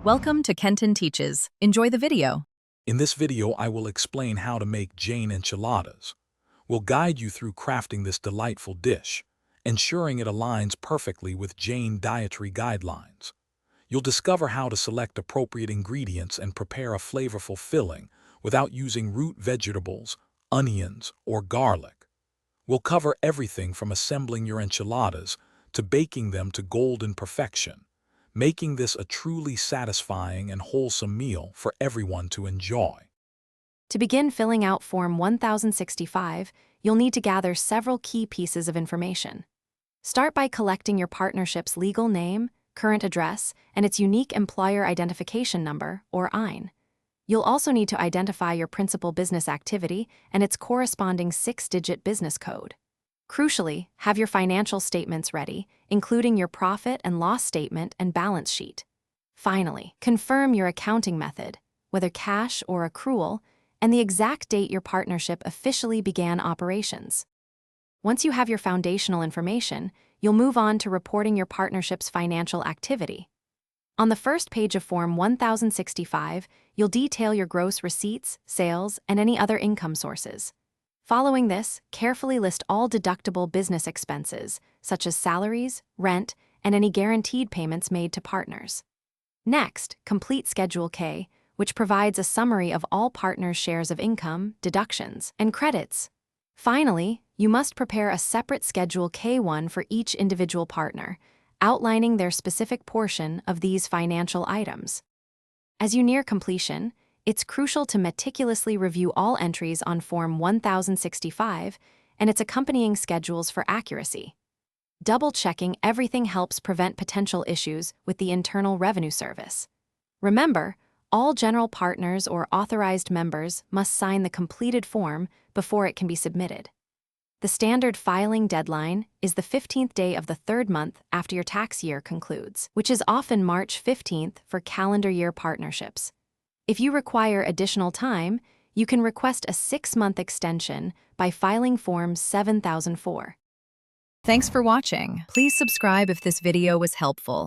Welcome to Kenton Teaches. Enjoy the video. In this video, I will explain how to make Jane enchiladas. We'll guide you through crafting this delightful dish, ensuring it aligns perfectly with Jane dietary guidelines. You'll discover how to select appropriate ingredients and prepare a flavorful filling without using root vegetables, onions, or garlic. We'll cover everything from assembling your enchiladas to baking them to golden perfection, making this a truly satisfying and wholesome meal for everyone to enjoy. To begin filling out Form 1065, you'll need to gather several key pieces of information. Start by collecting your partnership's legal name, current address, and its unique employer identification number, or EIN. You'll also need to identify your principal business activity and its corresponding 6-digit business code. Crucially, have your financial statements ready, including your profit and loss statement and balance sheet. Finally, confirm your accounting method, whether cash or accrual, and the exact date your partnership officially began operations. Once you have your foundational information, you'll move on to reporting your partnership's financial activity. On the first page of Form 1065, you'll detail your gross receipts, sales, and any other income sources. Following this, carefully list all deductible business expenses, such as salaries, rent, and any guaranteed payments made to partners. Next, complete Schedule K, which provides a summary of all partners' shares of income, deductions, and credits. Finally, you must prepare a separate Schedule K1 for each individual partner, outlining their specific portion of these financial items. As you near completion, it's crucial to meticulously review all entries on Form 1065 and its accompanying schedules for accuracy. Double-checking everything helps prevent potential issues with the Internal Revenue Service. Remember, all general partners or authorized members must sign the completed form before it can be submitted. The standard filing deadline is the 15th day of the third month after your tax year concludes, which is often March 15th for calendar year partnerships. If you require additional time, you can request a 6-month extension by filing Form 7004. Thanks for watching. Please subscribe if this video was helpful.